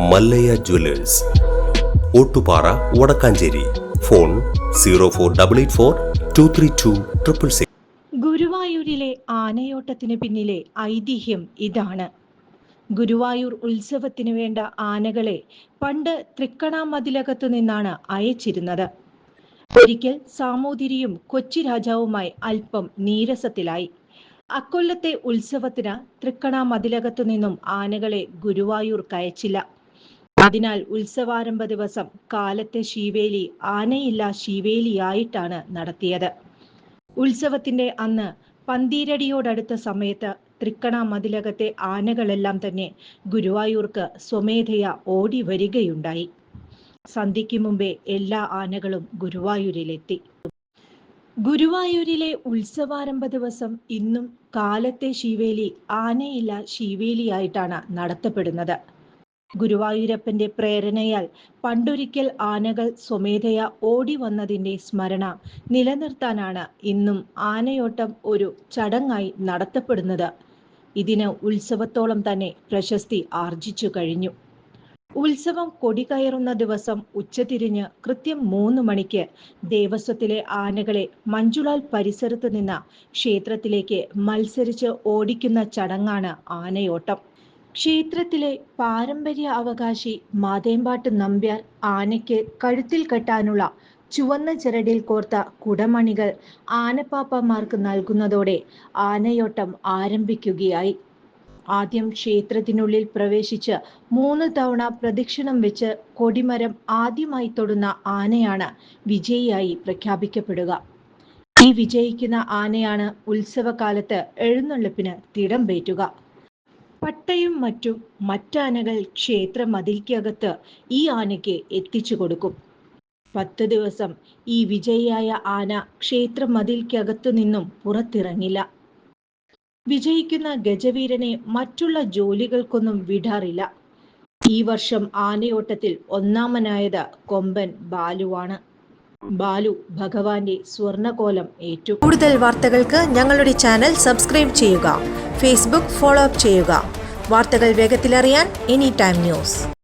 Mallayya Jewellers, Ottupara, Vadakkanchery. Phone 04884232666. ഗുരുവായൂരിലെ ആനയോട്ടത്തിന് പിന്നിലെ ഐതിഹ്യം ഇതാണ്. ഗുരുവായൂർ ഉത്സവത്തിന് വേണ്ട ആനകളെ പണ്ട് തൃക്കണാമതിലകത്തു നിന്നാണ് അയച്ചിരുന്നത്. ഒരിക്കൽ സാമൂതിരിയും കൊച്ചി രാജാവുമായി അല്പം നീരസത്തിലായി. അക്കൊല്ലത്തെ ഉത്സവത്തിന് തൃക്കണാമതിലകത്തു നിന്നും ആനകളെ ഗുരുവായൂർ കയച്ചില്ല. അതിനാൽ ഉത്സവാരംഭ ദിവസം കാലത്തെ ശീവേലി ആനയില്ല ശീവേലിയായിട്ടാണ് നടത്തിയത്. ഉത്സവത്തിന്റെ അന്ന് പന്തീരടിയോടടുത്ത സമയത്ത് തൃക്കണാമതിലകത്തെ ആനകളെല്ലാം തന്നെ ഗുരുവായൂർക്ക് സ്വമേധയാ ഓടി വരികയുണ്ടായി. സന്ധ്യയ്ക്ക് മുമ്പേ എല്ലാ ആനകളും ഗുരുവായൂരിലെത്തി. ഗുരുവായൂരിലെ ഉത്സവാരംഭ ദിവസം ഇന്നും കാലത്തെ ശീവേലി ആനയില്ല ശീവേലിയായിട്ടാണ് നടത്തപ്പെടുന്നത്. ഗുരുവായൂരപ്പന്റെ പ്രേരണയാൽ പണ്ടൊരിക്കൽ ആനകൾ സ്വമേധയാ ഓടി വന്നതിന്റെ സ്മരണ നിലനിർത്താനാണ് ഇന്നും ആനയോട്ടം ഒരു ചടങ്ങായി നടത്തപ്പെടുന്നത്. ഇതിന് ഉത്സവത്തോളം തന്നെ പ്രശസ്തി ആർജിച്ചു കഴിഞ്ഞു. ഉത്സവം കൊടികയറുന്ന ദിവസം ഉച്ചതിരിഞ്ഞ് കൃത്യം 3 മണിക്ക് ദേവസ്വത്തിലെ ആനകളെ മഞ്ജുളാൽ പരിസരത്ത് നിന്ന് ക്ഷേത്രത്തിലേക്ക് മത്സരിച്ച് ഓടിക്കുന്ന ചടങ്ങാണ് ആനയോട്ടം. ക്ഷേത്രത്തിലെ പാരമ്പര്യ അവകാശി മാതേമ്പാട്ട് നമ്പ്യാർ ആനയ്ക്ക് കഴുത്തിൽ കെട്ടാനുള്ള ചുവന്ന ചരടിൽ കോർത്ത കുടമണികൾ ആനപ്പാപ്പമാർക്ക് നൽകുന്നതോടെ ആനയോട്ടം ആരംഭിക്കുകയായി. ആദ്യം ക്ഷേത്രത്തിനുള്ളിൽ പ്രവേശിച്ച് 3 തവണ പ്രദക്ഷിണം വെച്ച് കൊടിമരം ആദ്യമായി തൊടുന്ന ആനയാണ് വിജയിയായി പ്രഖ്യാപിക്കപ്പെടുക. ഈ വിജയിക്കുന്ന ആനയാണ് ഉത്സവകാലത്ത് എഴുന്നള്ളിപ്പിന് തിടമ്പേറ്റുക. പട്ടയും മറ്റാനകൾ ക്ഷേത്ര മതിൽക്കകത്ത് ഈ ആനയ്ക്ക് എത്തിച്ചു കൊടുക്കും. 10 ദിവസം ഈ വിജയിയായ ആന ക്ഷേത്ര മതിൽക്കകത്തു നിന്നും പുറത്തിറങ്ങില്ല. വിജയിക്കുന്ന ഗജവീരനെ മറ്റുള്ള ജോലികൾക്കൊന്നും വിടാറില്ല. ഈ വർഷം ആനയോട്ടത്തിൽ ഒന്നാമനായത് കൊമ്പൻ ബാലുവാണ്. ബാലു ഭഗവാന്റെ സ്വർണകോലം ഏറ്റു. കൂടുതൽ വാർത്തകൾക്ക് ഞങ്ങളുടെ ചാനൽ സബ്സ്ക്രൈബ് ചെയ്യുക. ഫേസ്ബുക്ക് ഫോളോ അപ്പ് ചെയ്യുക. വാർത്തകൾ വേഗത്തിലറിയാൻ എനി ടൈം ന്യൂസ്.